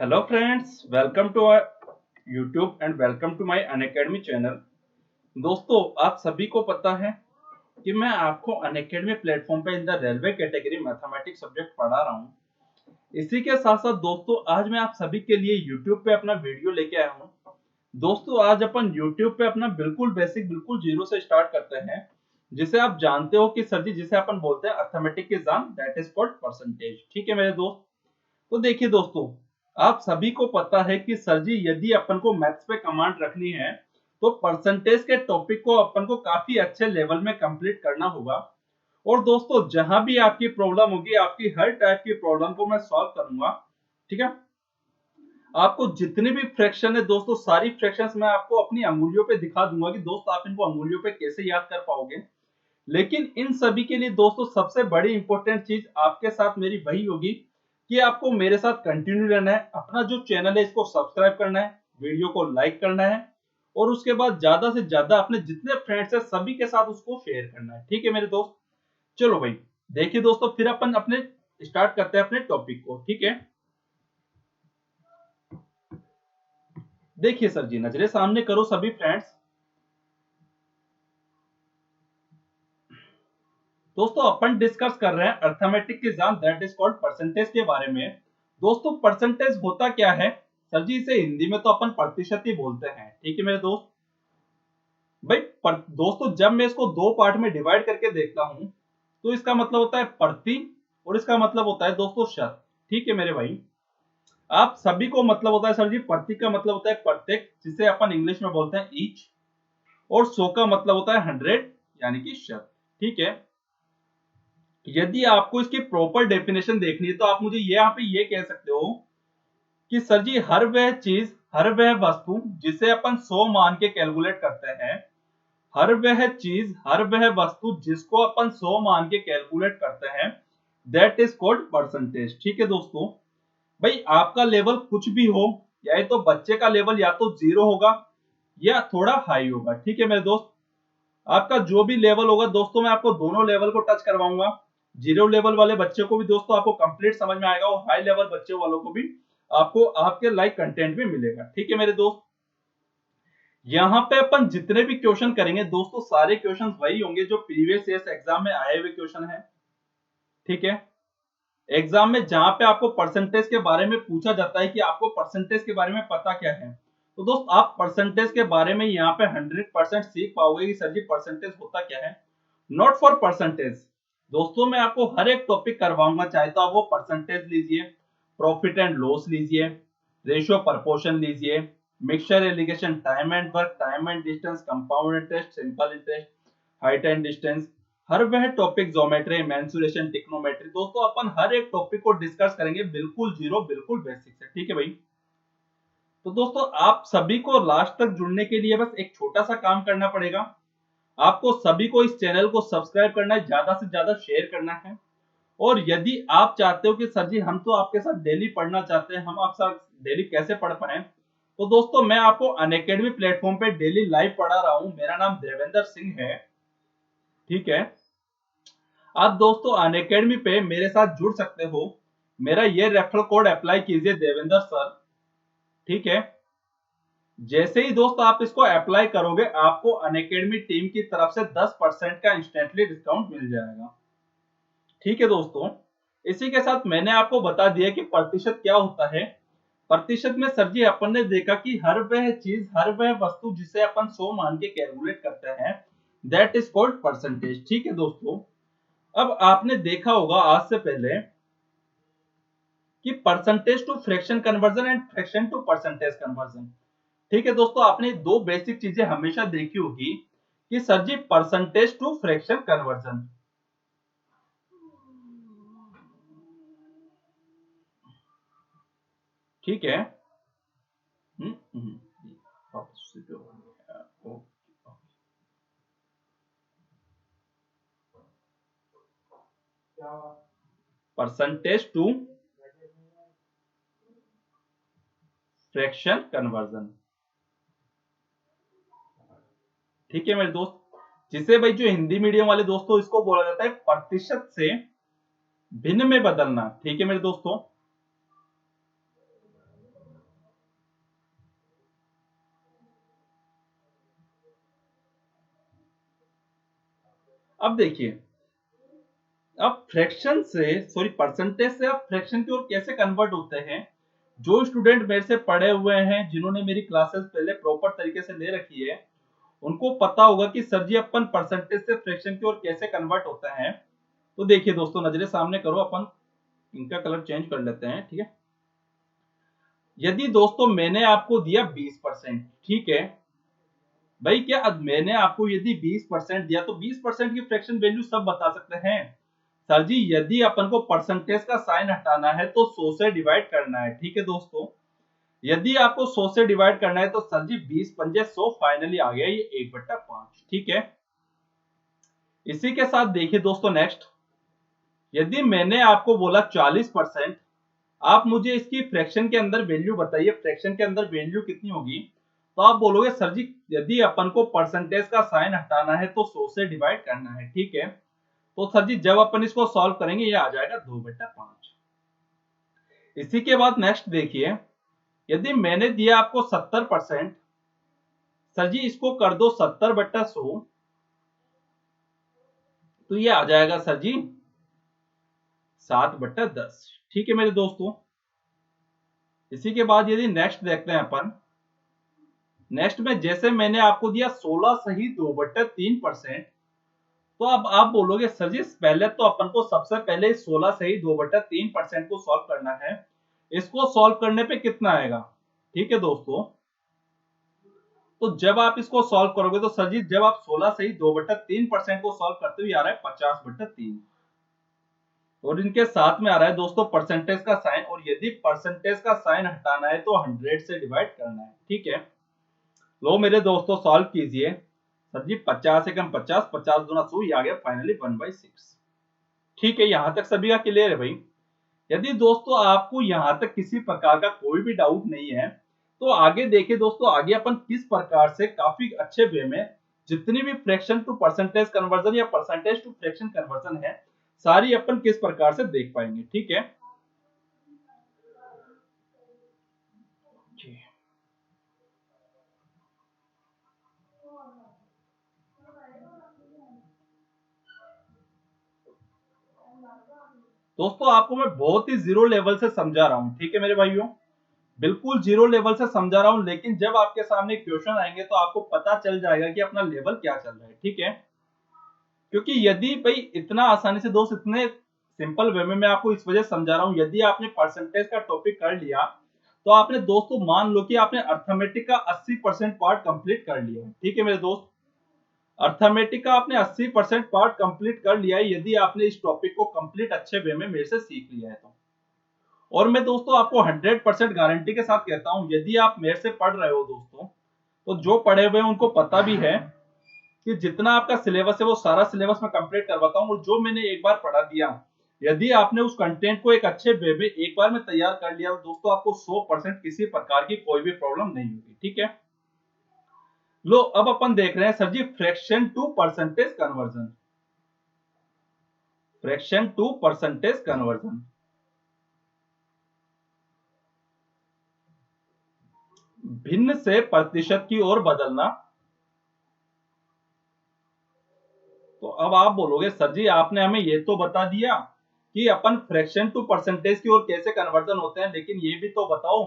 Hello friends, welcome to YouTube and welcome to my Unacademy channel. दोस्तों, आप सभी को पता है कि मैं आपको अनअकैडमी प्लेटफॉर्म पे in the railway category mathematics subject पढ़ा रहा हूँ। इसी के साथ साथ दोस्तों, आज मैं आप सभी के लिए यूट्यूब पे अपना वीडियो लेके आया हूँ। दोस्तों, आज अपन यूट्यूब पे अपना बिल्कुल बेसिक, बिल्कुल जीरो से स्टार्ट करते हैं, जिसे आप जानते हो कि सर जी, जिसे अपन बोलते हैं अर्थमेटिक के exam, that is called percentage. ठीक है मेरे दोस्त। तो देखिए दोस्तों, आप सभी को पता है कि सर जी, यदि अपन को मैथ्स पे कमांड रखनी है तो परसेंटेज के टॉपिक को अपन को काफी अच्छे लेवल में कंप्लीट करना होगा। और दोस्तों, जहां भी आपकी प्रॉब्लम होगी, आपकी हर टाइप की प्रॉब्लम को मैं सॉल्व करूंगा। ठीक है। आपको जितने भी फ्रैक्शन है दोस्तों, सारी फ्रैक्शंस मैं आपको अपनी अंगुलियों पे दिखा दूंगा कि दोस्त आप इनको अंगुलियों पे कैसे याद कर पाओगे। लेकिन इन सभी के लिए दोस्तों, सबसे बड़ी इंपॉर्टेंट चीज आपके साथ मेरी वही होगी कि आपको मेरे साथ कंटिन्यू रहना है। अपना जो चैनल है इसको सब्सक्राइब करना है, वीडियो को लाइक करना है, और उसके बाद ज्यादा से ज्यादा अपने जितने फ्रेंड्स हैं सभी के साथ उसको शेयर करना है। ठीक है मेरे दोस्त। चलो भाई, देखिए दोस्तों, फिर अपन अपने स्टार्ट करते हैं अपने टॉपिक को। ठीक है। देखिए सर जी, नजरे सामने करो सभी फ्रेंड्स। दोस्तों, अपन डिस्कस कर रहे हैं अर्थमेटिक के exam, that is called percentage के बारे में। दोस्तों, परसेंटेज होता क्या है? सर जी, इसे हिंदी में तो अपन प्रतिशत ही बोलते हैं। ठीक है मेरे दोस्त। भाई दोस्तों, जब मैं इसको दो पार्ट में डिवाइड करके देखता हूं तो इसका मतलब होता है प्रति, और इसका मतलब होता है दोस्तों शत। ठीक है मेरे भाई। आप सभी को मतलब होता है सर जी, प्रति का मतलब होता है प्रत्येक, जिसे अपन इंग्लिश में बोलते हैं ईच, और 100 का मतलब होता है 100, यानी कि शत। ठीक है। यदि आपको इसकी प्रॉपर डेफिनेशन देखनी है तो आप मुझे यहाँ पे ये कह सकते हो कि सर जी, हर वह चीज, हर वह वस्तु जिसे अपन 100 मान के कैलकुलेट करते हैं, हर वह चीज, हर वह वस्तु जिसको अपन 100 मान के कैलकुलेट करते हैं, दैट इज कॉल्ड परसेंटेज। ठीक है दोस्तों। भाई, आपका लेवल कुछ भी हो, या तो बच्चे का लेवल या तो जीरो होगा या थोड़ा हाई होगा। ठीक है मेरे दोस्त। आपका जो भी लेवल होगा दोस्तों, मैं आपको दोनों लेवल को टच करवाऊंगा। जीरो लेवल वाले बच्चे को भी दोस्तों आपको कंप्लीट समझ में आएगा, और हाई लेवल बच्चे वालों को भी आपको आपके लाइक कंटेंट भी मिलेगा। ठीक है मेरे दोस्त। यहाँ पे अपन जितने भी क्वेश्चन करेंगे दोस्तों, सारे क्वेश्चन वही होंगे जो प्रीवियस ईयर्स एग्जाम में आए हुए क्वेश्चन है। ठीक है। एग्जाम में जहां पे आपको परसेंटेज के बारे में पूछा जाता है कि आपको परसेंटेज के बारे में पता क्या है, तो दोस्त आप परसेंटेज के बारे में यहाँ पे 100% सीख पाओगे कि सर जी परसेंटेज होता क्या है। Not for percentage. दोस्तों, मैं आपको हर एक टॉपिक करवाऊंगा, चाहे तो आप वो परसेंटेज लीजिए, प्रॉफिट एंड लॉस लीजिए, रेशियो प्रपोर्शन लीजिए, mixture alligation, time and work, time and distance, compound interest, simple interest, height and distance, हर वह टॉपिक, ज्योमेट्री, मेंसुरेशन, टिक्नोमेट्री। दोस्तों, अपन हर एक टॉपिक को डिस्कस करेंगे, बिल्कुल जीरो, बिल्कुल बेसिक से। ठीक है भाई। तो दोस्तों, आप सभी को लास्ट तक जुड़ने के लिए बस एक छोटा सा काम करना पड़ेगा। आपको सभी को इस चैनल को सब्सक्राइब करना है, ज्यादा से ज्यादा शेयर करना है। और यदि आप चाहते हो कि सर जी, हम तो आपके साथ डेली पढ़ना चाहते हैं, हम आपके साथ डेली कैसे पढ़ पाए, तो दोस्तों मैं आपको अनअकैडमी प्लेटफॉर्म पे डेली लाइव पढ़ा रहा हूं। मेरा नाम देवेंद्र सिंह है। ठीक है। आप दोस्तों अनअकैडमी पे मेरे साथ जुड़ सकते हो। मेरा ये रेफरल कोड अप्लाई कीजिए, देवेंद्र सर। ठीक है। जैसे ही दोस्त आप इसको अप्लाई करोगे, आपको अनअकैडमी टीम की तरफ से 10% का इंस्टेंटली डिस्काउंट मिल जाएगा। ठीक है दोस्तों। इसी के साथ मैंने आपको बता दिया कि प्रतिशत क्या होता है। प्रतिशत में सर जी, अपन ने देखा कि हर वह चीज, हर वह वस्तु जिसे अपन 100 मान के कैलकुलेट करते हैं, दैट इज कॉल्ड परसेंटेज। ठीक है दोस्तों। अब आपने देखा होगा आज से पहले कि percentage to fraction conversion and fraction to percentage conversion. ठीक है दोस्तों, आपने दो बेसिक चीजें हमेशा देखी होगी कि sir ji, percentage to fraction conversion. ठीक है। Hmm, hmm, percentage to fraction conversion. ठीक है मेरे दोस्त। जिसे भाई जो हिंदी मीडियम वाले दोस्तों, इसको बोला जाता है प्रतिशत से भिन्न में बदलना। ठीक है मेरे दोस्तों। अब देखिए, अब फ्रैक्शन से सॉरी परसेंटेज से अब फ्रैक्शन की ओर कैसे कन्वर्ट होते हैं। जो स्टूडेंट मेरे से पढ़े हुए हैं, जिन्होंने मेरी क्लासेस पहले प्रॉपर तरीके से ले रखी है, उनको पता होगा कि सर जी अपन परसेंटेज से फ्रैक्शन की ओर कैसे कन्वर्ट होता है। तो देखिए दोस्तों, नजरें सामने करो, अपन इनका कलर चेंज कर लेते हैं, ठीक है। यदि दोस्तों मैंने आपको दिया 20%, ठीक है भाई, क्या अब मैंने आपको यदि 20% दिया तो 20% की फ्रैक्शन वैल्यू सब बता सकते हैं। सर जी यदि अपन को परसेंटेज का साइन हटाना है तो 100 से डिवाइड करना है, ठीक है दोस्तों। यदि आपको 100 से डिवाइड करना है तो सर जी 20 पंजे 100, फाइनली आ गया ये 1/5, ठीक है। इसी के साथ देखिए दोस्तों नेक्स्ट, यदि मैंने आपको बोला 40%, आप मुझे इसकी फ्रैक्शन के अंदर वैल्यू बताइए, फ्रैक्शन के अंदर वैल्यू कितनी होगी। तो आप बोलोगे सर जी यदि अपन को परसेंटेज का साइन हटाना है तो 100 से डिवाइड करना है, ठीक है। तो सर जी जब अपन इसको सॉल्व करेंगे ये आ जाएगा 2/5। इसी के बाद नेक्स्ट देखिए, यदि मैंने दिया आपको 70%, सर जी इसको कर दो 70/100, तो ये आ जाएगा सर जी 7/10, ठीक है मेरे दोस्तों। इसी के बाद यदि नेक्स्ट देखते हैं अपन, नेक्स्ट में जैसे मैंने आपको दिया 16 सही 2/3%, तो अब आप बोलोगे सर जी पहले तो अपन को सबसे पहले 16 सही 2/3% को सॉल्व करना है। इसको सॉल्व करने पे कितना आएगा, ठीक है दोस्तों। तो जब आप इसको सॉल्व करोगे तो सर जी जब आप 16 सही 2/3% को सॉल्व करते हो ये आ रहा है 50/3, और इनके साथ में आ रहा है दोस्तों परसेंटेज का साइन, और यदि परसेंटेज का साइन हटाना है तो 100 से डिवाइड करना है, ठीक है। लो मेरे दोस्तों सॉल्व कीजिए, सर जी 50 एकम 50, 50 दूना 100, ये आ गया फाइनली 1/6, ठीक है। यहां तक सभी का क्लियर है भाई। यदि दोस्तों आपको यहां तक किसी प्रकार का कोई भी डाउट नहीं है तो आगे देखिए दोस्तों, आगे अपन किस प्रकार से काफी अच्छे वे में जितनी भी फ्रैक्शन टू परसेंटेज कन्वर्जन या परसेंटेज टू फ्रैक्शन कन्वर्जन है, सारी अपन किस प्रकार से देख पाएंगे, ठीक है। दोस्तों आपको मैं बहुत ही जीरो लेवल से समझा रहा हूं, ठीक है मेरे भाइयों, बिल्कुल जीरो लेवल से समझा रहा हूं, लेकिन जब आपके सामने क्वेश्चन आएंगे तो आपको पता चल जाएगा कि अपना लेवल क्या चल रहा है, ठीक है। क्योंकि यदि भाई इतना आसानी से दोस्त, इतने सिंपल वे में मैं आपको इस वजह से समझा रहा हूं, यदि आपने परसेंटेज का टॉपिक कर लिया तो आपने दोस्तों मान लो कि आपने अर्थमेटिक का 80% पार्ट कंप्लीट कर लिया है, ठीक है मेरे दोस्त। अर्थमेटिक का आपने 80% पार्ट कंप्लीट कर लिया है यदि आपने इस टॉपिक को कंप्लीट अच्छे वे में मेरे से सीख लिया है तो। और मैं दोस्तों आपको 100% गारंटी के साथ कहता हूं, यदि आप मेरे से पढ़ रहे हो दोस्तों, तो जो पढ़े हुए हैं उनको पता भी है कि जितना आपका सिलेबस है वो सारा सिलेबस मैं कंप्लीट करवाता हूं, और जो मैंने एक बार पढ़ा दिया, यदि आपने उस कंटेंट को एक अच्छे वे में एक बार में तैयार कर लिया तो दोस्तों आपको 100% किसी प्रकार की कोई भी प्रॉब्लम नहीं होगी, ठीक है। लो अब अपन देख रहे हैं sir ji fraction to percentage conversion, fraction to percentage conversion. भिन्न से प्रतिशत की ओर बदलना। तो अब आप बोलोगे सर जी आपने हमें ये तो बता दिया कि अपन फ्रैक्शन टू परसेंटेज की ओर कैसे कन्वर्जन होते हैं, लेकिन ये भी तो बताओ,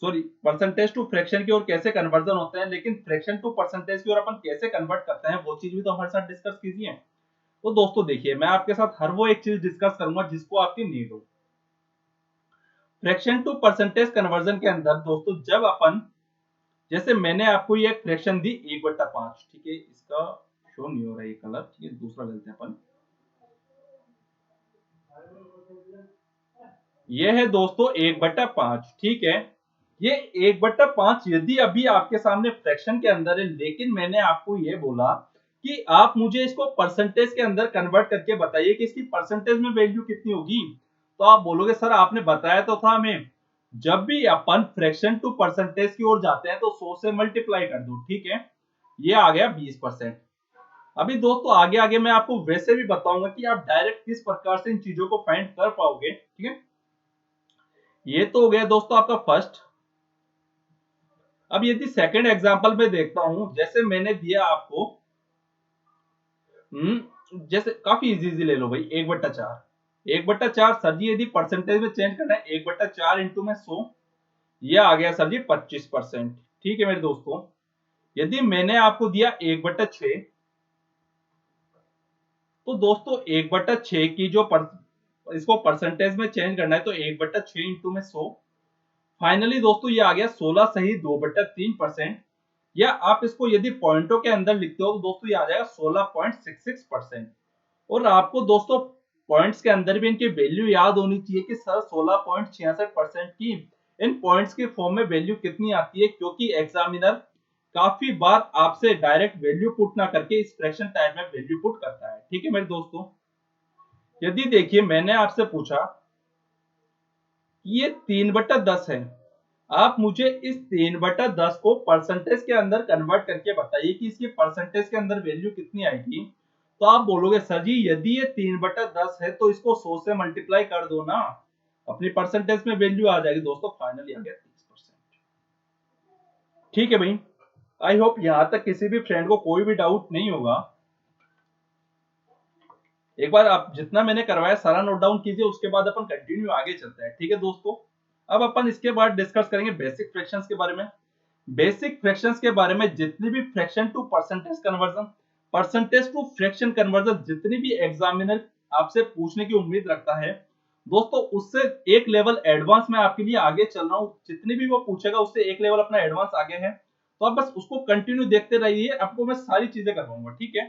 सॉरी परसेंटेज टू फ्रैक्शन की ओर कैसे कन्वर्जन होते हैं, लेकिन फ्रैक्शन टू परसेंटेज की ओर अपन कैसे कन्वर्ट करते हैं वो चीज भी तो हमारे साथ डिस्कस कीजिए। तो दोस्तों देखिए, मैं आपके साथ हर वो एक चीज डिस्कस करूंगा जिसको आपकी नीड हो। फ्रैक्शन टू परसेंटेज कन्वर्जन के अंदर दोस्तों जब अपन, जैसे मैंने आपको ये एक फ्रैक्शन दी 1/5, ठीक है, इसका शो नहीं हो रहा है कलर, ठीक है, दूसरा लेते हैं अपन। ये है दोस्तों 1/5, ठीक है। ये 1/5 यदि अभी आपके सामने फ्रैक्शन के अंदर है, लेकिन मैंने आपको ये बोला कि आप मुझे इसको परसेंटेज के अंदर कन्वर्ट करके बताइए कि इसकी परसेंटेज में वैल्यू कितनी होगी। तो आप बोलोगे सर आपने बताया तो था हमें, जब भी अपन फ्रैक्शन टू परसेंटेज की ओर जाते हैं तो 100 से मल्टीप्लाई कर दो, ठीक है। ये आ गया 20%। अभी दोस्तों आगे आगे मैं आपको वैसे भी बताऊंगा कि आप डायरेक्ट किस प्रकार से इन चीजों को फाइंड कर पाओगे, ठीक है। ये तो हो गया दोस्तों आपका फर्स्ट। अब यदि सेकंड एग्जांपल में देखता हूं, जैसे मैंने दिया आपको जैसे काफी इजी ले लो भाई, 1/4। 1/4 सर जी यदि परसेंटेज में चेंज करना है, 1/4 इंटू में 100, ये आ गया सर जी 25%। ठीक है मेरे दोस्तों, यदि मैंने आपको दिया 1/6, तो दोस्तों 1/6 की जो इसको परसेंटेज में चेंज करना है तो 1/6 इंटू में 100, फाइनली दोस्तों ये आ गया 16 सही 2/3%। या आप इसको यदि पॉइंटों के अंदर लिखते हो तो दोस्तों ये आ जाएगा 16.66%। और आपको दोस्तों पॉइंट्स के अंदर भी इनकी वैल्यू याद होनी चाहिए कि सर 16.66% की इन पॉइंट्स के फॉर्म में वैल्यू कितनी आती है, क्योंकि एग्जामिनर काफी बार आपसे डायरेक्ट वैल्यू पुट ना करके इस फ्रैक्शन टाइप में वैल्यू पुट करता है। ठीक है मेरे दोस्तों, यदि देखिए मैंने आपसे पूछा ये 3/10 है, आप मुझे इस 3/10 को परसेंटेज के अंदर कन्वर्ट करके बताइए कि इसकी परसेंटेज के अंदर वैल्यू कितनी आएगी। तो आप बोलोगे सर जी यदि ये 3/10 है तो इसको 100 से मल्टीप्लाई कर दो ना, अपनी परसेंटेज में वैल्यू आ जाएगी। दोस्तों फाइनली आ गया 30%। ठीक है भाई, आई होप यहां तक किसी भी फ्रेंड को कोई भी डाउट नहीं होगा। एक बार आप जितना मैंने करवाया सारा नोट डाउन कीजिए, उसके बाद अपन कंटिन्यू आगे चलते हैं। ठीक है दोस्तों, अब अपन इसके बाद डिस्कस करेंगे बेसिक फ्रैक्शंस के बारे में। बेसिक फ्रैक्शंस के बारे में जितनी भी fraction to percentage conversion, percentage to fraction conversion जितनी भी एग्जामिनर आपसे पूछने की उम्मीद रखता है दोस्तों, उससे एक लेवल एडवांस में आपके लिए आगे चल रहा हूं। जितनी भी वो पूछेगा उससे एक लेवल अपना एडवांस आगे है, तो आप बस उसको कंटिन्यू देखते रहिए, आपको मैं सारी चीजें करवाऊंगा। ठीक है,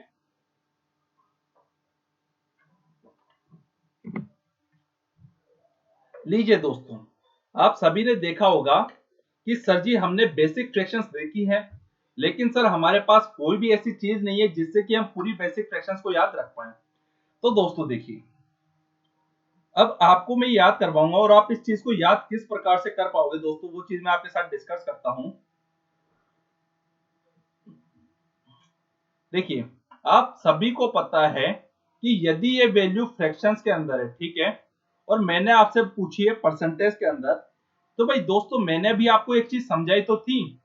लीजिए दोस्तों, आप सभी ने देखा होगा कि सर जी हमने बेसिक फ्रैक्शंस देखी है, लेकिन सर हमारे पास कोई भी ऐसी चीज नहीं है जिससे कि हम पूरी बेसिक फ्रैक्शंस को याद रख पाए। तो दोस्तों देखिए, अब आपको मैं याद करवाऊंगा और आप इस चीज को याद किस प्रकार से कर पाओगे दोस्तों, वो चीज मैं आपके साथ डिस्कस करता हूं। देखिए, आप सभी को पता है कि यदि ये वैल्यू फ्रैक्शंस के अंदर है, ठीक है, और मैंने आपसे पूछी है परसेंटेज के अंदर, तो भाई दोस्तों मैंने भी आपको एक चीज समझाई तो थी,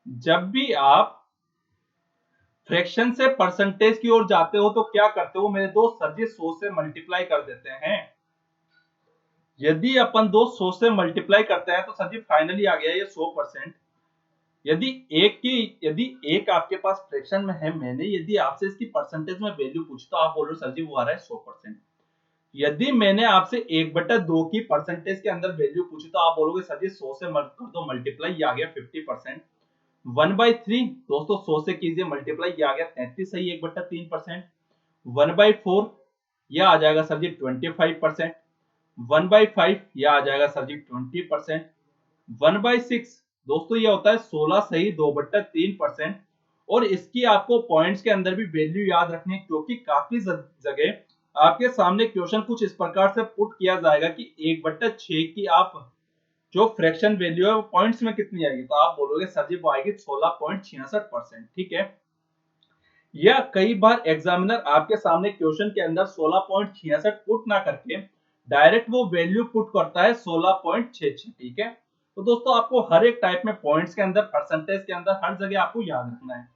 जब भी आप फ्रैक्शन से परसेंटेज की ओर जाते हो तो क्या करते हो मेरे दोस्त, सर जी 100 से मल्टीप्लाई कर देते हैं। यदि अपन दोस्त 100 से मल्टीप्लाई करते हैं तो सर जी फाइनली आ गया ये 100%। यदि यदि एक आपके पास फ्रैक्शन में है, मैंने यदि आपसे इसकी परसेंटेज में वैल्यू पूछी तो आप बोल रहे हो सर जी वो आ रहा है 100%। यदि मैंने आपसे 1/2 की परसेंटेज के अंदर वैल्यू पूछी तो आप बोलोगे सर जी 100 से कर दो मल्टीप्लाई, ये आ गया 50%। 1/3 दोस्तों 100 से कीजिए मल्टीप्लाई, ये आ गया 33 सही 1/3%। 1/4 यह आ जाएगा सर जी 25%। 1/5 यह आ जाएगा सर जी 20%। 1/6 दोस्तों ये होता है 16 सही 2/3%। और इसकी आपको पॉइंट्स के अंदर भी वैल्यू याद रखनी है, क्योंकि काफी जगह आपके सामने क्वेश्चन कुछ इस प्रकार से पुट किया जाएगा कि 1/6 की आप जो फ्रैक्शन वैल्यू है वो पॉइंट्स में कितनी आएगी, तो आप बोलोगे सर जी वो आएगी 16.66%। ठीक है, या कई बार एग्जामिनर आपके सामने क्वेश्चन के अंदर 16.66 पुट ना करके डायरेक्ट वो वैल्यू पुट करता है 16.66। ठीक है, तो दोस्तों आपको हर एक टाइप में पॉइंट्स के अंदर परसेंटेज के अंदर हर जगह आपको याद रखना है।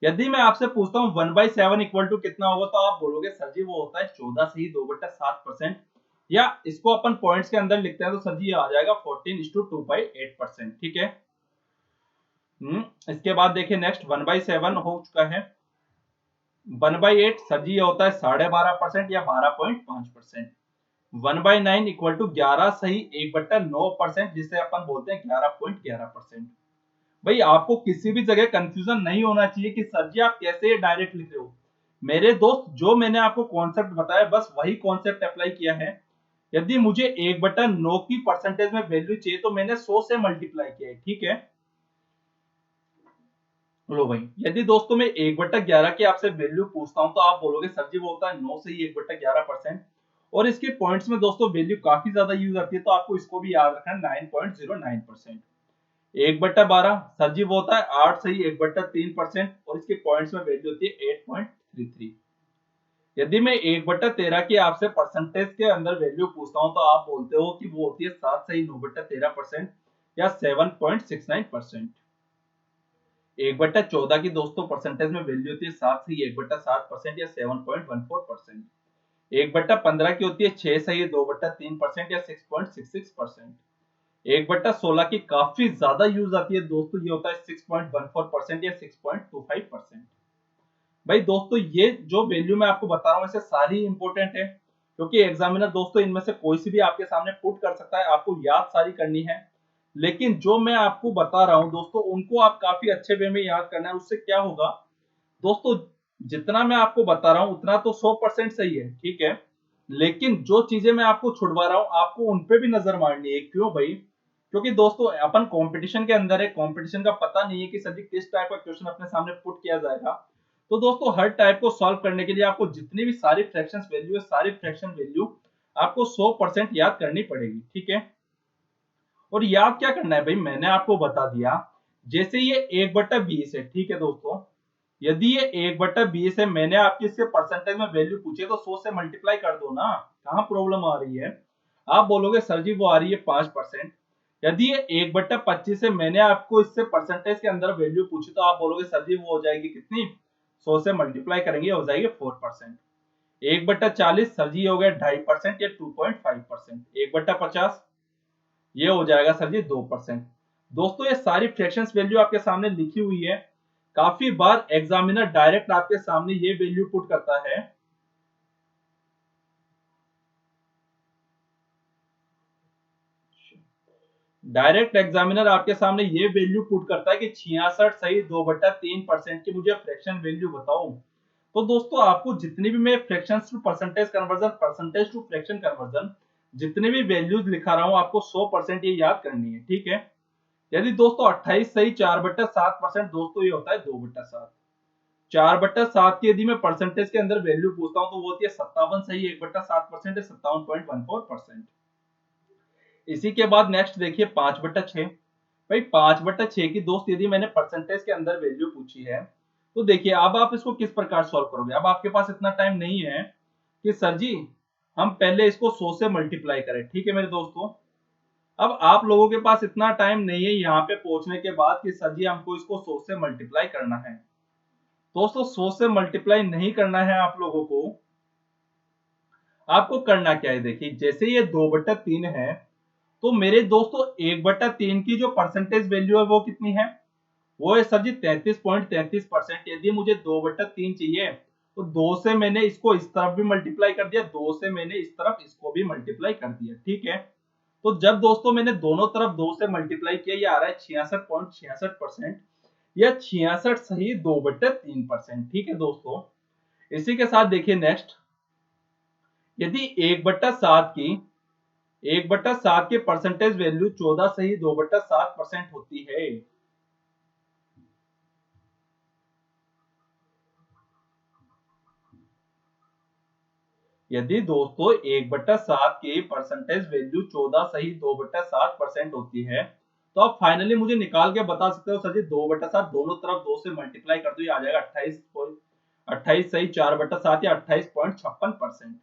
यदि मैं आपसे पूछता हूँ 1/7 इक्वल टू कितना होगा, तो आप बोलोगे सर जी वो होता है 14 सही 2/7%। या इसको अपन पॉइंट्स के अंदर लिखते हैं तो सर जी ये आ जाएगा 14:2/8%। ठीक है, इसके बाद देखिए नेक्स्ट 1/7 हो चुका है। 1/8 सर जी ये होता है 12.5% या 12.5%। 1/9 इक्वल टू 11 सही 1/9%, जिसे अपन बोलते हैं 11.11%। भाई आपको किसी भी जगह कंफ्यूजन नहीं होना चाहिए कि सर जी आप कैसे ये डायरेक्ट लिख रहे हो। मेरे दोस्त जो मैंने आपको कॉन्सेप्ट बताया बस वही कॉन्सेप्ट अप्लाई किया है। यदि मुझे 1/9 की परसेंटेज में वैल्यू चाहिए तो मैंने 100 से मल्टीप्लाई किया है। ठीक है, लो भाई, यदि दोस्तों मैं 1/11 की आपसे वैल्यू पूछता हूं तो आप बोलोगे सर जी वो होता है 9 से ही 1/11%। और इसके पॉइंट्स में दोस्तों वैल्यू काफी ज्यादा यूज आती है, तो आपको इसको भी याद रखना है 9.09%। 1/12 सर जी वो होता है 8 सही 1/3%, और इसके पॉइंट्स में वैल्यू होती है 8.33। यदि मैं 1/13 की आपसे परसेंटेज के अंदर वैल्यू पूछता हूं तो आप बोलते हो कि वो होती है 7 सही 9/13% या 7.69%। 1/14 की दोस्तों परसेंटेज में वैल्यू होती है 7 सही 1/7% या 7.14%। 1/15 की होती है 6 सही 2/3% या 6.66%। 1/16 की काफी ज्यादा यूज आती है दोस्तों, ये होता है 6.14% या 6.25%। भाई दोस्तों ये जो वैल्यू मैं आपको बता रहा हूँ, ऐसे सारी इंपॉर्टेंट है, क्योंकि एग्जामिनर दोस्तों इनमें से कोई सी भी आपके सामने पुट कर सकता है, आपको याद सारी करनी है। लेकिन जो मैं आपको बता रहा हूँ दोस्तों, उनको आप काफी अच्छे वे में याद करना है। उससे क्या होगा दोस्तों, जितना मैं आपको बता रहा हूँ उतना तो 100% सही है, ठीक है, लेकिन जो चीजें मैं आपको छुड़वा रहा हूँ आपको उन पे भी नजर मारनी है। क्यों भाई? क्योंकि दोस्तों अपन कंपटीशन के अंदर है, कंपटीशन का पता नहीं है कि सर जी किस टाइप का क्वेश्चन अपने सामने पुट किया जाएगा। तो दोस्तों हर टाइप को सॉल्व करने के लिए आपको जितनी भी सारी फ्रैक्शंस वैल्यू है, सारी फ्रैक्शन वैल्यू आपको 100% याद करनी पड़ेगी, ठीक है। और याद क्या करना है भाई, मैंने आपको बता दिया। जैसे ये 1/20 है, ठीक है दोस्तों, यदि ये 1/20 है, मैंने आपकी इससे परसेंटेज में वैल्यू पूछी है तो 100 से मल्टीप्लाई कर दो ना। कहां प्रॉब्लम आ रही है? आप बोलोगे सर जी वो आ रही है 5%। यदि ये 1/25 है, मैंने आपको इससे परसेंटेज के अंदर वैल्यू पूछी तो आप बोलोगे सर जी वो हो जाएगी कितनी, 100 से मल्टीप्लाई करेंगे हो जाएगी 4%। 1/40 सर जी हो गया 2.5% या 2.5%। 1/50 ये हो जाएगा सर जी 2%। दोस्तों ये सारी फ्रैक्शंस वैल्यू आपके सामने लिखी हुई है। काफी बार एग्जामिनर डायरेक्ट आपके सामने ये वैल्यू पुट करता है। डायरेक्ट एग्जामिनर आपके सामने ये वैल्यू पुट करता है कि 66 सही 2/3% की मुझे फ्रैक्शन वैल्यू बताओ। तो दोस्तों आपको जितनी भी मैं fractions to percentage conversion, percentage to fraction conversion, जितने भी वैल्यूज लिखा रहा हूं आपको 100% ये याद करनी है, ठीक है। यदि दोस्तों 28 सही 4/7%, दोस्तों ये होता है 2/7। 4/7 की यदि मैं परसेंटेज के अंदर वैल्यू पूछता हूं तो वो होती है 57 सही 1/7% है 57.14%। इसी के बाद नेक्स्ट देखिए 5/6। भाई 5/6 की दोस्त यदि मैंने परसेंटेज के अंदर वैल्यू पूछी है तो देखिए अब आप इसको किस प्रकार सॉल्व करोगे। अब आपके पास इतना टाइम नहीं है कि सर जी हम पहले इसको 100 से मल्टीप्लाई करें, ठीक है मेरे दोस्तों। अब आप लोगों के पास इतना टाइम नहीं है यहाँ पे पहुंचने के बाद कि सर जी हमको इसको 100 से मल्टीप्लाई करना है। दोस्तों 100 से मल्टीप्लाई नहीं करना है आप लोगों को। आपको करना क्या है, देखिए जैसे ये 2/3 है तो मेरे दोस्तों 1/3 की जो परसेंटेज वैल्यू है वो कितनी है, वो है सर जी 33.33%। यदि मुझे 2/3 चाहिए तो 2 से मैंने इसको इस तरफ भी मल्टीप्लाई कर दिया, 2 से मैंने इस तरफ इसको भी मल्टीप्लाई कर दिया, ठीक है। तो जब दोस्तों मैंने दोनों तरफ 2 से मल्टीप्लाई किया, ये आ रहा है 66.66%, या 66 सही 2/3%, ठीक है दोस्तों। इसी के साथ देखिए नेक्स्ट, यदि 1/7 की परसेंटेज वैल्यू 14 सही 2/7% होती है। यदि दोस्तों 1/7 की परसेंटेज वैल्यू 14 सही 2/7% होती है तो आप फाइनली मुझे निकाल के बता सकते हो सर जी 2/7 दोनों तरफ 2 से मल्टीप्लाई कर दो, ये आ जाएगा 28 सही 4/7 या 28.56%।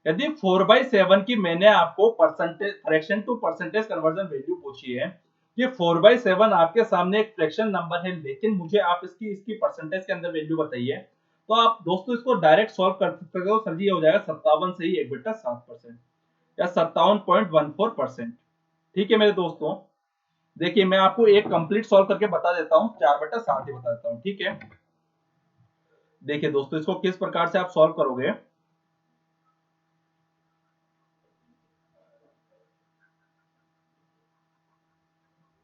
यदि 4/7 की मैंने आपको percentage fraction to percentage conversion value पूछी है, ये 4/7 आपके सामने एक फ्रैक्शन नंबर है, लेकिन मुझे आप इसकी इसकी परसेंटेज के अंदर वैल्यू बताइए। तो आप दोस्तों इसको डायरेक्ट सॉल्व कर सकते हो सर जी, ये हो जाएगा 57 सही 1/7% या 57.14%, ठीक है मेरे दोस्तों। देखिए मैं आपको एक कंप्लीट सॉल्व करके बता देता हूँ, 4/7 ही बता देता हूँ, ठीक है। देखिए दोस्तों इसको किस प्रकार से आप सॉल्व करोगे।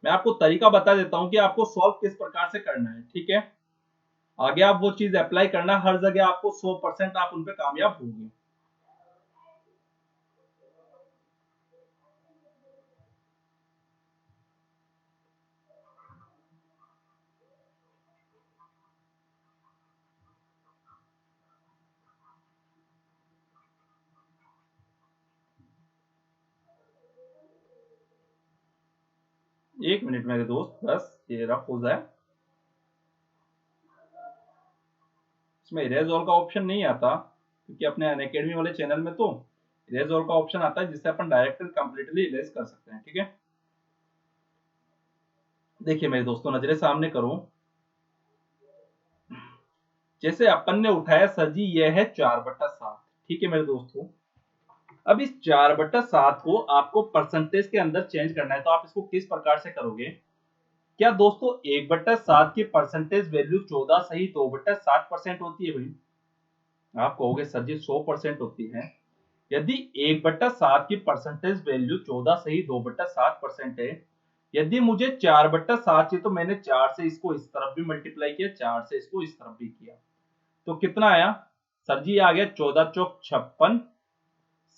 मैं आपको तरीका बता देता हूं कि आपको सॉल्व किस प्रकार से करना है, ठीक है। आगे आप वो चीज अप्लाई करना, हर जगह आपको 100% आप उन पे कामयाब होंगे। 1 मिनट मेरे दोस्त, बस ये रफ हो जाए। इसमें इरेज ऑल का ऑप्शन नहीं आता, क्योंकि अपने अनअकैडमी वाले चैनल में तो इरेज ऑल का ऑप्शन आता है जिससे अपन डायरेक्ट कंप्लीटली इरेज कर सकते हैं, ठीक है। देखिए मेरे दोस्तों नजरें सामने करो, जैसे अपन ने उठाया सर जी ये है 4/7, ठीक है मेरे दोस्तों। अब इस 4/7 को आपको परसेंटेज के अंदर चेंज करना है, तो आप इसको किस प्रकार से करोगे? क्या दोस्तों 1/7 की परसेंटेज वैल्यू 14 सही 2/7% होती है भाई? आप कहोगे सर जी 100% होती है। यदि 1/7 की परसेंटेज वैल्यू 14 सही 2/7% है, यदि मुझे 4/7 चाहिए तो मैंने 4 से इसको इस तरफ भी मल्टीप्लाई किया, 4 से इसको इस तरफ भी किया, तो कितना आया? सर जी आ गया 14 चौक 56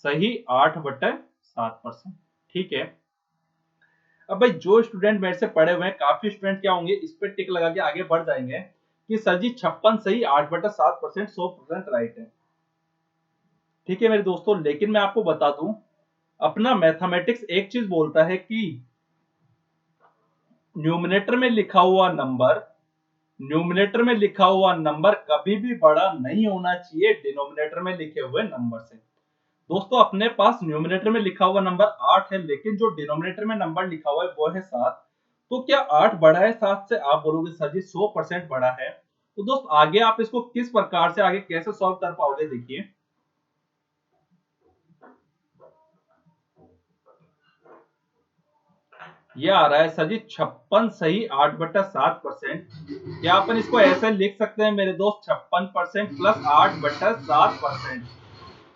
सही 8/7%। ठीक है। अब भाई जो स्टूडेंट मेरे से पढ़े हुए हैं, काफी स्टूडेंट क्या होंगे इस पे टिक लगा के आगे बढ़ जाएंगे कि सर जी 56 सही 8/7%, 100% राइट है। ठीक है मेरे दोस्तों, लेकिन मैं आपको बता दूं, अपना मैथमेटिक्स एक चीज बोलता है कि न्यूमिनेटर में लिखा हुआ नंबर, न्यूमिनेटर में लिखा हुआ नंबर कभी भी बड़ा नहीं होना चाहिए डिनोमिनेटर में लिखे हुए नंबर से। दोस्तों अपने पास न्यूमिनेटर में लिखा हुआ नंबर 8 है, लेकिन जो डिनोमिनेटर में नंबर लिखा हुआ है वो है 7। तो क्या 8 बड़ा है 7 से? आप बोलोगे सर जी 100% बड़ा है। तो दोस्त आगे आप इसको किस प्रकार से आगे कैसे सॉल्व कर पाओगे, देखिए। ये आ रहा है सर जी 56 सही 8/7%। क्या अपन इसको ऐसे लिख सकते हैं मेरे दोस्त, 56% प्लस 8/7%।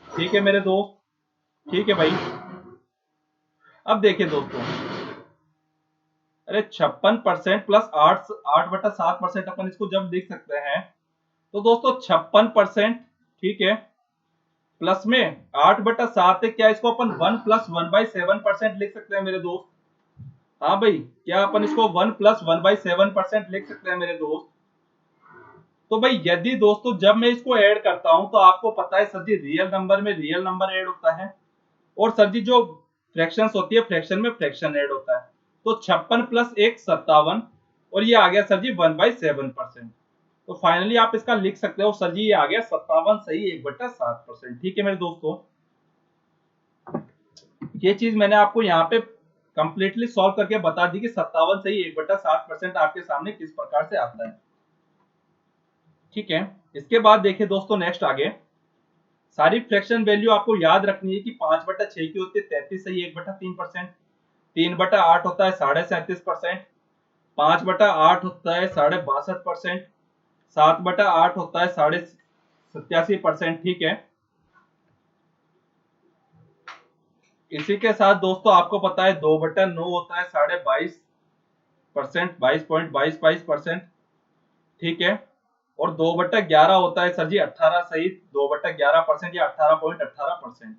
ठीक है मेरे दोस्त, ठीक है भाई। अब देखिए दोस्तों, अरे 56% प्लस 8/7% अपन इसको जब लिख सकते हैं, तो दोस्तों 56%, ठीक है, प्लस में 8/7 है, क्या इसको अपन 1 प्लस 1/7% लिख सकते हैं मेरे दोस्त? हाँ भाई, क्या अपन इसको 1 प्लस 1/7% लिख सकते हैं मेरे दोस्त? तो भाई यदि दोस्तों जब मैं इसको ऐड करता हूं, तो आपको पता है सर जी रियल नंबर में रियल नंबर ऐड होता है, और सर जी जो फ्रैक्शंस होती है फ्रैक्शन में फ्रैक्शन ऐड होता है। तो 56 प्लस 1 57, और ये आ गया सर जी 1/7%। तो फाइनली आप इसका लिख सकते हो सर जी ये आ गया 57 सही 1/7%। ठीक है मेरे दोस्तों, ये चीज मैंने आपको यहाँ पे कंप्लीटली सॉल्व करके बता दी कि 57 सही 1/7% आपके सामने किस प्रकार से आता है। ठीक है, इसके बाद देखिए दोस्तों नेक्स्ट आगे सारी फ्रैक्शन वैल्यू आपको याद रखनी है कि 5/6 की होती है 33 सही 1/3%, 3/8 होता है 37.5%, 5/8 होता है 62.5%, 7/8 होता है 87.5%। ठीक है, इसी के साथ दोस्तों आपको पता है 2/9 होता है 22.5%, 22.22%। ठीक है, और 2/11 होता है सर जी 18 सही 2/11% या 18.18%।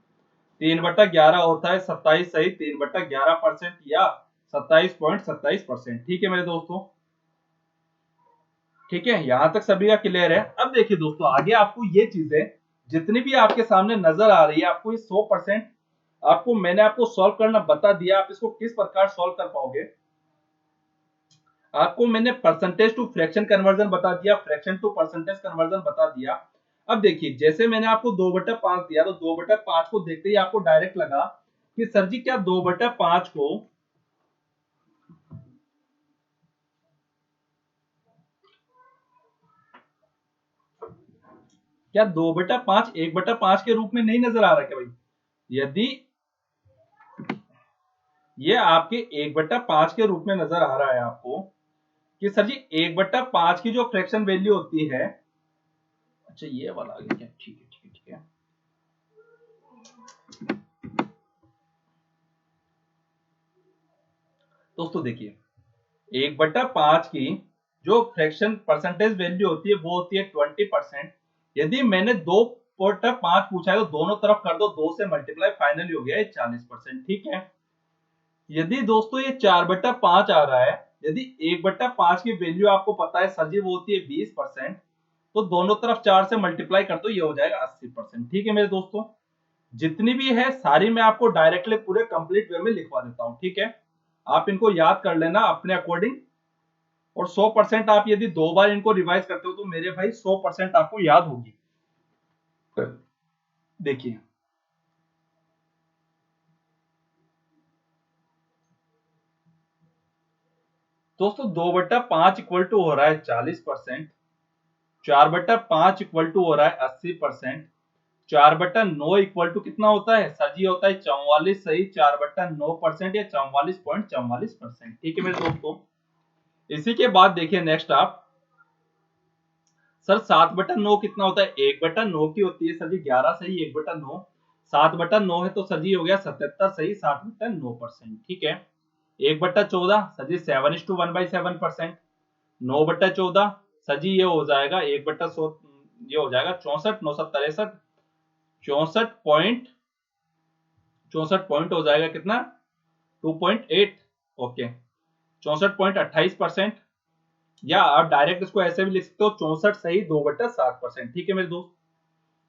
3/11 होता है 27 सही 3/11% या 27.27%। ठीक है मेरे दोस्तों, ठीक है, यहां तक सभी का क्लियर है। अब देखिए दोस्तों आगे आपको ये चीजें जितनी भी आपके सामने नजर आ रही है, आपको ये 100% आपको मैंने आपको सॉल्व करना बता दिया, आप इसको किस प्रकार सॉल्व कर पाओगे। आपको मैंने परसेंटेज टू फ्रैक्शन कन्वर्जन बता दिया, फ्रैक्शन टू परसेंटेज कन्वर्जन बता दिया। अब देखिए जैसे मैंने आपको 2/5 दिया, तो 2/5 को देखते ही आपको डायरेक्ट लगा कि सर जी क्या 2/5 को क्या 2/5 1/5 के रूप में नहीं नजर आ रहा क्या भाई? यदि ये आपके 1/5 के रूप में नजर आ रहा है आपको कि सर जी 1/5 की जो फ्रैक्शन वैल्यू होती है, अच्छा ये वाला आ गया क्या? ठीक है ठीक है ठीक है। दोस्तों देखिए 1/5 की जो फ्रैक्शन परसेंटेज वैल्यू होती है वो होती है 20%। यदि मैंने 2/5 पूछा है तो दोनों तरफ कर दो 2 से मल्टीप्लाई, फाइनली हो गया 40%। ठीक है, यदि दोस्तों ये 4/5 आ रहा है, यदि 1/5 की वैल्यू आपको पता है सर जी वो होती है 20%, तो दोनों तरफ 4 से मल्टीप्लाई कर दो, ये हो जाएगा 80%। ठीक है मेरे दोस्तों, जितनी भी है सारी मैं आपको डायरेक्टली पूरे कंप्लीट वे में लिखवा देता हूं। ठीक है, आप इनको याद कर लेना अपने अकॉर्डिंग, और 100% आप यदि 2 बार इनको रिवाइज करते हो तो मेरे भाई 100% आपको याद होगी। देखिए दोस्तों 2/5 इक्वल टू हो रहा है 40%, 4/5 इक्वल टू हो रहा है 80%। 4/9 इक्वल टू कितना होता है सर जी? होता है 44 सही 4/9% या 44.44%। ठीक है मेरे दोस्तों। इसी के बाद देखिए नेक्स्ट आप, सर 7/9 कितना होता है? 1/9 की होती है सर जी 11 सही 1/9। 7/9 है तो सर जी हो गया 77 सही 7/9%। ठीक है। 1/14 सर जी 7:1/7%। 9/14 सर जी ये हो जाएगा 1/100, ये हो जाएगा 64 9 63 64 पॉइंट हो जाएगा कितना? 2.8। ओके 64.28%। या आप डायरेक्ट इसको ऐसे भी लिख सकते हो 64 सही 2/7%। ठीक है मेरे दोस्त।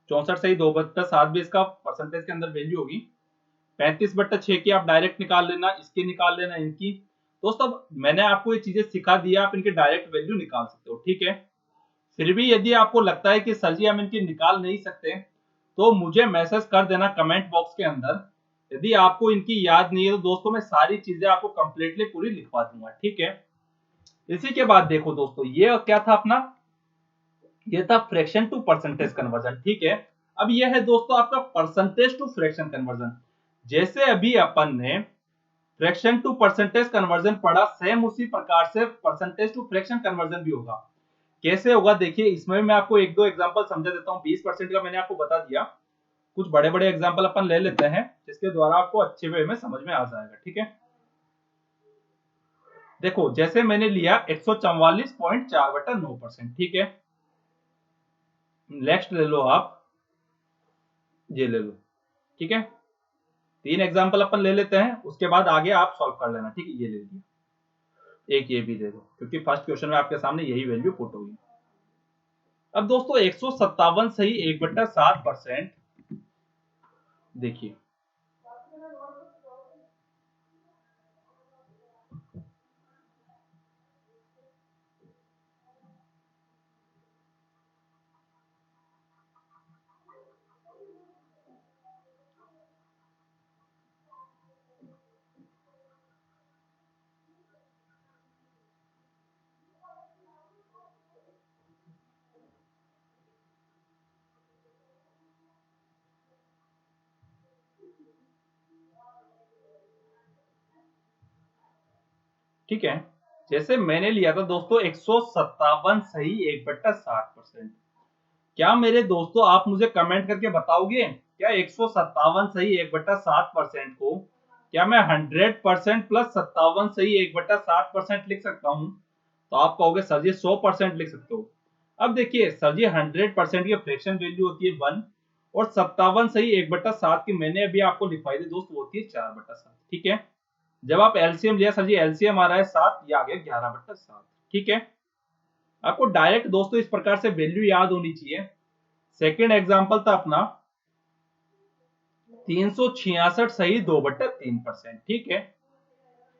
64 सही 2/7 भी इसका परसेंटेज के अंदर वैल्यू होगी। 35/6 की आप डायरेक्ट निकाल लेना, इसकी निकाल लेना, इनकी। दोस्तों अब मैंने आपको ये चीजें सिखा दिया, आप इनकी डायरेक्ट वैल्यू निकाल सकते हो। ठीक है। फिर भी यदि आपको लगता है कि सर जी हम इनकी निकाल नहीं सकते तो मुझे मैसेज कर देना कमेंट बॉक्स के अंदर। यदि आपको इनकी याद नहीं है तो दोस्तों मैं सारी चीजें आपको कंप्लीटली पूरी लिखवा दूंगा। ठीक है। इसी के बाद देखो दोस्तों ये क्या था अपना, ये था फ्रैक्शन टू परसेंटेज कन्वर्जन। ठीक है। अब ये है दोस्तों आपका परसेंटेज टू फ्रैक्शन कन्वर्जन। जैसे अभी अपन ने फ्रैक्शन टू परसेंटेज कन्वर्जन पढ़ा, सेम उसी प्रकार से परसेंटेज टू फ्रैक्शन कन्वर्जन भी होगा। कैसे होगा देखिए, इसमें मैं आपको एक दो एग्जांपल समझा देता हूँ। 20% का मैंने आपको बता दिया, कुछ बड़े बड़े एग्जांपल अपन ले लेते हैं जिसके द्वारा आपको अच्छे वे में समझ में आ जाएगा। ठीक है। देखो जैसे मैंने लिया 144.4/9%। ठीक है। नेक्स्ट ले लो आप, ये ले लो। ठीक है। 3 एग्जांपल अपन ले लेते हैं, उसके बाद आगे आप सॉल्व कर लेना। ठीक है। ये ले लिया, एक ये भी ले लो क्योंकि फर्स्ट क्वेश्चन में आपके सामने यही वैल्यू पुट होगी। अब दोस्तों 157 सही 1/7%। देखिए ठीक है, जैसे मैंने लिया था दोस्तों 157 सही 1/7%। क्या मेरे दोस्तों आप मुझे कमेंट करके बताओगे क्या 157 सही 1/7% को क्या मैं 100% प्लस 57 सही 1/7% लिख सकता हूँ? तो आप कहोगे सर जी 100% लिख सकते हो। अब देखिए सर जी 100% की फ्रैक्शन वैल्यू होती है 1 और 57 सही 1/7 की मैंने अभी आपको लिखवाई थी दोस्त, वो होती है 4/7। ठीक है। जब आप एलसीएम लिया सर जी, एलसीएम आ रहा है 7, ये आ गया 11/7। ठीक है। आपको डायरेक्ट दोस्तों इस प्रकार से वैल्यू याद होनी चाहिए। सेकेंड एग्जांपल था अपना 366 सही 2/3%। ठीक है।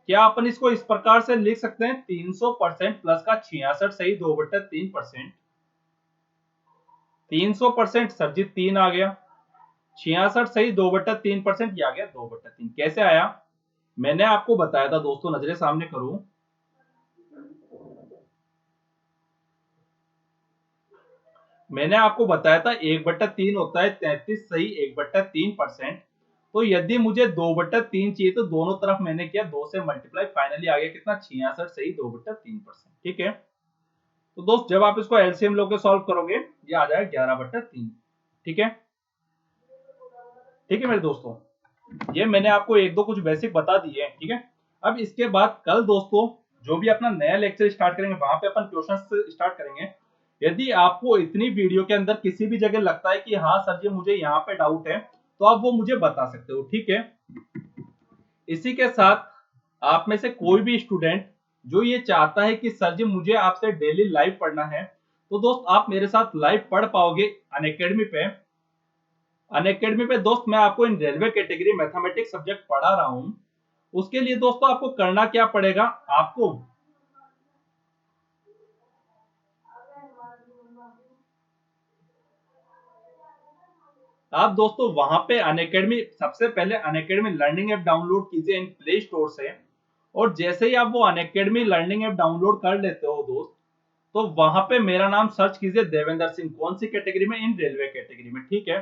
क्या अपन इसको इस प्रकार से लिख सकते हैं 300% प्लस का 66 सही 2/3%। 300% सर जी 3 आ गया, 66 सही 2/3% ये आ गया 2/3। कैसे आया मैंने आपको बताया था दोस्तों, नजरें सामने करो। मैंने आपको बताया था 1/3 होता है 33 सही 1/3%। तो यदि मुझे 2/3 चाहिए तो दोनों तरफ मैंने किया 2 से मल्टीप्लाई, फाइनली आ गया कितना 66 सही 2/3%। ठीक है। तो दोस्त जब आप इसको एलसीएम लोगे सॉल्व करोगे ये आ जाएगा 11/3। ठीक है। ठीक है मेरे दोस्तों, ये मैंने आपको एक दो कुछ बेसिक बता दिए हैं। ठीक है। अब इसके बाद कल दोस्तों जो भी अपना नया लेक्चर स्टार्ट करेंगे वहां पे अपन क्वेश्चन स्टार्ट करेंगे। यदि आपको इतनी वीडियो के अंदर किसी भी जगह लगता है कि हाँ सर जी मुझे यहाँ पे डाउट है तो आप वो मुझे बता सकते हो। ठीक है। इसी के साथ आप में से कोई भी स्टूडेंट जो ये चाहता है कि सर जी मुझे आपसे डेली लाइव पढ़ना है तो दोस्त आप मेरे साथ लाइव पढ़ पाओगे अनअकैडमी पे। अनअकैडमी पे दोस्त मैं आपको इन रेलवे कैटेगरी मैथमेटिक्स सब्जेक्ट पढ़ा रहा हूं। उसके लिए दोस्तों आपको करना क्या पड़ेगा, आपको आप दोस्तों वहां पे अनअकैडमी, सबसे पहले अनअकैडमी लर्निंग ऐप डाउनलोड कीजिए इन प्ले स्टोर से। और जैसे ही आप वो अनअकैडमी लर्निंग ऐप डाउनलोड कर लेते हो दोस्त, तो वहां पे मेरा नाम सर्च कीजिए देवेंद्र सिंह, कौन सी कैटेगरी में, इन रेलवे कैटेगरी में, ठीक है।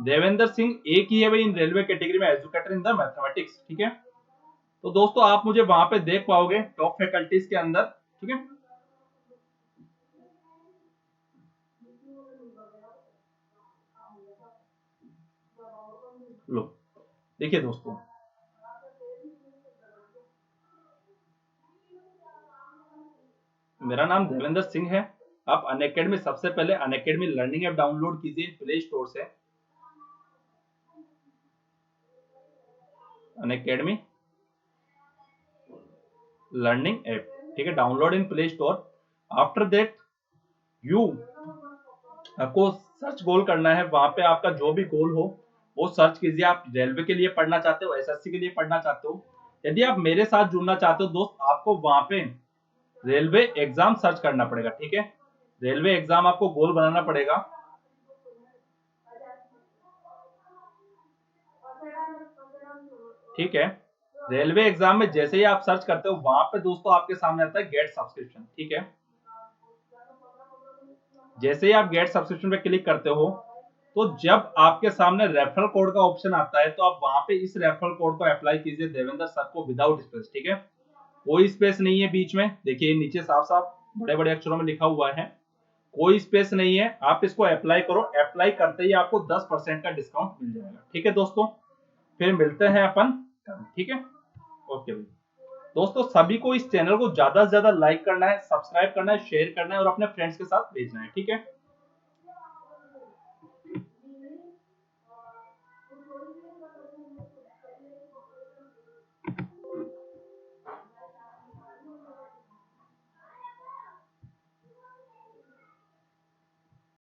देवेंद्र सिंह एक ही है भाई इन रेलवे कैटेगरी में, एजुकेटर इन द मैथमेटिक्स, ठीक है। तो दोस्तों आप मुझे वहां पे देख पाओगे टॉप फैकल्टीज के अंदर, ठीक है। लो देखिए दोस्तों, मेरा नाम देवेंद्र सिंह है। आप अनअकैडमी, सबसे पहले अनअकैडमी लर्निंग ऐप डाउनलोड कीजिए प्ले स्टोर से, अनअकैडमी लर्निंग ऐप, ठीक है, download in play store. After that you, आपको सर्च गोल करना है, वहां पे आपका जो भी गोल हो वो सर्च कीजिए। आप रेलवे के लिए पढ़ना चाहते हो, एसएससी के लिए पढ़ना चाहते हो, यदि आप मेरे साथ जुड़ना चाहते हो दोस्त, आपको वहां पे रेलवे एग्जाम सर्च करना पड़ेगा, ठीक है। रेलवे एग्जाम आपको गोल बनाना पड़ेगा, ठीक है। रेलवे एग्जाम में जैसे ही आप सर्च करते हो, वहां पे दोस्तों आपके सामने आता है गेट सब्सक्रिप्शन, ठीक है। जैसे ही आप गेट सब्सक्रिप्शन पे क्लिक करते हो, तो जब आपके सामने रेफरल कोड का ऑप्शन आता है, तो आप वहां पे इस रेफरल कोड को अप्लाई कीजिए देवेंद्र सर को विदाउट स्पेस, ठीक है। कोई स्पेस नहीं है बीच में, देखिए नीचे साफ साफ बड़े बड़े अक्षरों में लिखा हुआ है, कोई स्पेस नहीं है। आप इसको अप्लाई करो, अप्लाई करते ही आपको 10% का डिस्काउंट मिल जाएगा, ठीक है दोस्तों। फिर मिलते हैं अपन, ठीक है, ओके भाई। दोस्तों सभी को इस चैनल को ज्यादा से ज्यादा लाइक करना है, सब्सक्राइब करना है, शेयर करना है और अपने फ्रेंड्स के साथ भेजना है, ठीक है।